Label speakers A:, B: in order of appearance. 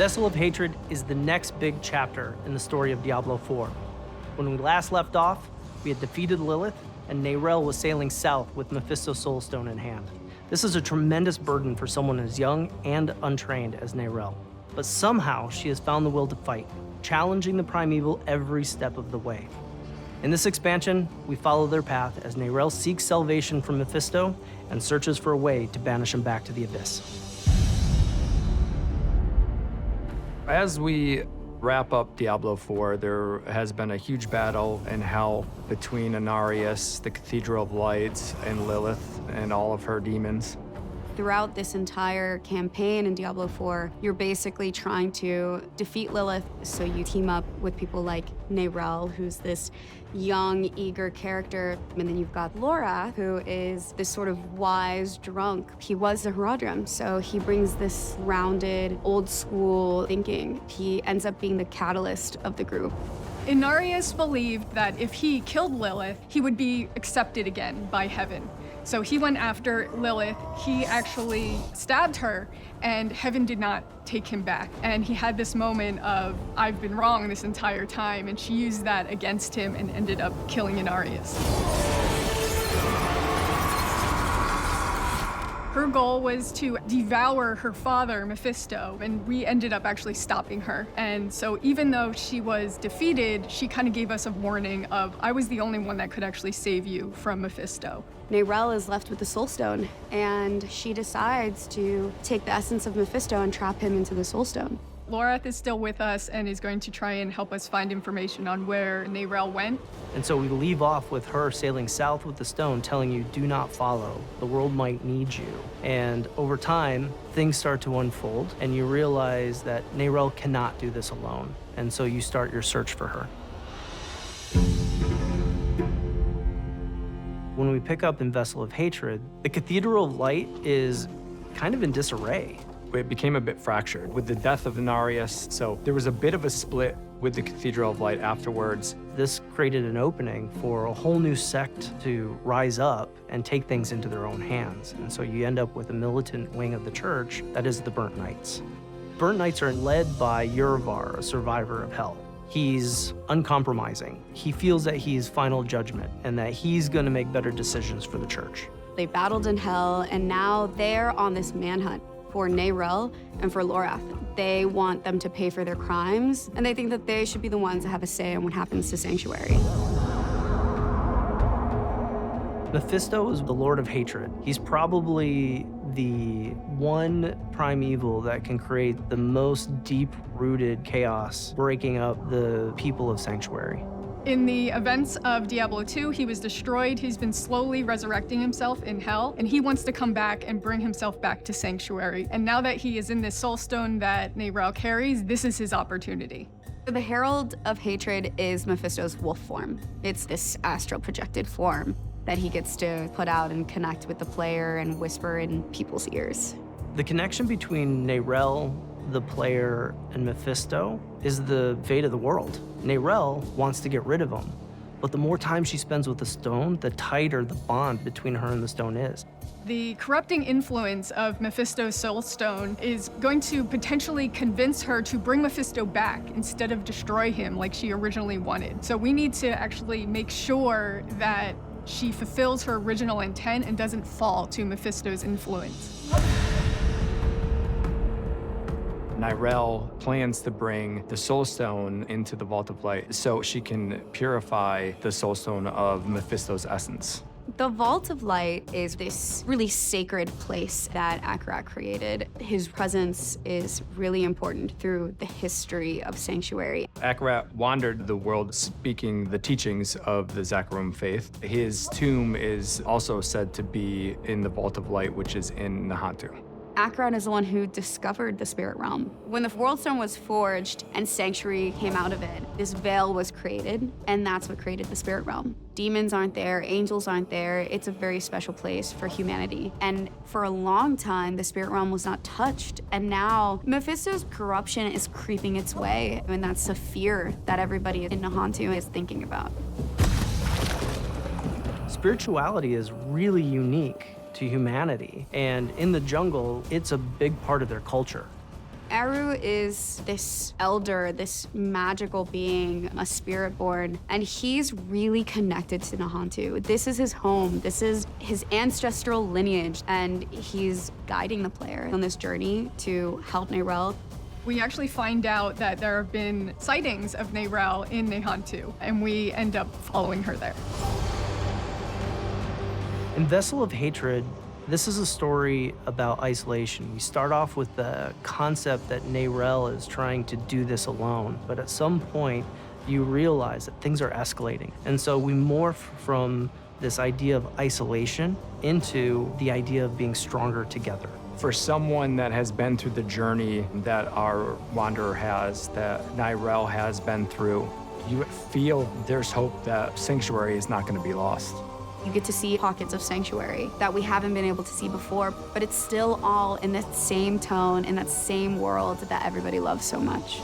A: Vessel of Hatred is the next big chapter in the story of Diablo IV. When we last left off, we had defeated Lilith, and Neyrelle was sailing south with Mephisto's Soulstone in hand. This is a tremendous burden for someone as young and untrained as Neyrelle. But somehow she has found the will to fight, challenging the primeval every step of the way. In this expansion, we follow their path as Neyrelle seeks salvation from Mephisto and searches for a way to banish him back to the Abyss.
B: As we wrap up Diablo IV, there has been a huge battle in hell between Inarius, the Cathedral of Lights, and Lilith and all of her demons.
C: Throughout this entire campaign in Diablo IV, you're basically trying to defeat Lilith, so you team up with people like Neyrelle, who's this young, eager character, and then you've got Lorath, who is this sort of wise drunk. He was the Herodrim, so he brings this rounded, old-school thinking. He ends up being the catalyst of the group.
D: Inarius believed that if he killed Lilith, he would be accepted again by heaven. So he went after Lilith. He actually stabbed her, and heaven did not take him back. And he had this moment of, I've been wrong this entire time, and she used that against him and ended up killing Inarius. Her goal was to devour her father, Mephisto, and we ended up actually stopping her. And so even though she was defeated, she kind of gave us a warning of, I was the only one that could actually save you from Mephisto.
C: Neyrelle is left with the Soulstone, and she decides to take the essence of Mephisto and trap him into the Soulstone.
D: Lorath is still with us and is going to try and help us find information on where Neyrelle went.
A: And so we leave off with her sailing south with the stone, telling you, do not follow. The world might need you. And over time, things start to unfold, and you realize that Neyrelle cannot do this alone. And so you start your search for her. When we pick up in Vessel of Hatred, the Cathedral of Light is kind of in disarray.
B: It became a bit fractured with the death of Inarius, so there was a bit of a split with the Cathedral of Light afterwards.
A: This created an opening for a whole new sect to rise up and take things into their own hands. And so you end up with a militant wing of the church that is the Burnt Knights. Burnt Knights are led by Urivar, a survivor of hell. He's uncompromising. He feels that he's final judgment and that he's going to make better decisions for the church.
C: They battled in hell, and now they're on this manhunt for Neyrelle and for Lorath. They want them to pay for their crimes, and they think that they should be the ones that have a say in what happens to Sanctuary.
A: Mephisto is the Lord of Hatred. He's probably the one primeval that can create the most deep-rooted chaos, breaking up the people of Sanctuary.
D: In the events of Diablo II, he was destroyed. He's been slowly resurrecting himself in hell, and he wants to come back and bring himself back to Sanctuary. And now that he is in this Soulstone that Neyrelle carries, this is his opportunity.
C: The Herald of Hatred is Mephisto's wolf form. It's this astral projected form that he gets to put out and connect with the player and whisper in people's ears.
A: The connection between Neyrelle, the player, and Mephisto is the fate of the world. Neyrelle wants to get rid of him, but the more time she spends with the stone, the tighter the bond between her and the stone is.
D: The corrupting influence of Mephisto's Soulstone is going to potentially convince her to bring Mephisto back instead of destroy him like she originally wanted. So we need to actually make sure that she fulfills her original intent and doesn't fall to Mephisto's influence.
B: Neyrelle plans to bring the Soulstone into the Vault of Light so she can purify the Soulstone of Mephisto's essence.
C: The Vault of Light is this really sacred place that Akarat created. His presence is really important through the history of Sanctuary.
B: Akarat wandered the world speaking the teachings of the Zakarum faith. His tomb is also said to be in the Vault of Light, which is in Nahantu.
C: Akarat is the one who discovered the spirit realm. When the Worldstone was forged and Sanctuary came out of it, this veil was created, and that's what created the spirit realm. Demons aren't there, angels aren't there. It's a very special place for humanity. And for a long time, the spirit realm was not touched. And now Mephisto's corruption is creeping its way. And that's the fear that everybody in Nahantu is thinking about.
A: Spirituality is really unique to humanity, and in the jungle, it's a big part of their culture.
C: Eru is this elder, this magical being, a spirit born, and he's really connected to Nahantu. This is his home. This is his ancestral lineage, and he's guiding the player on this journey to help Neyrelle.
D: We actually find out that there have been sightings of Neyrelle in Nahantu, and we end up following her there.
A: In Vessel of Hatred, this is a story about isolation. We start off with the concept that Neyrelle is trying to do this alone, but at some point, you realize that things are escalating. And so we morph from this idea of isolation into the idea of being stronger together.
B: For someone that has been through the journey that our wanderer has, that Neyrelle has been through, you feel there's hope that Sanctuary is not going to be lost.
C: You get to see pockets of sanctuary that we haven't been able to see before, but it's still all in that same tone, in that same world that everybody loves so much.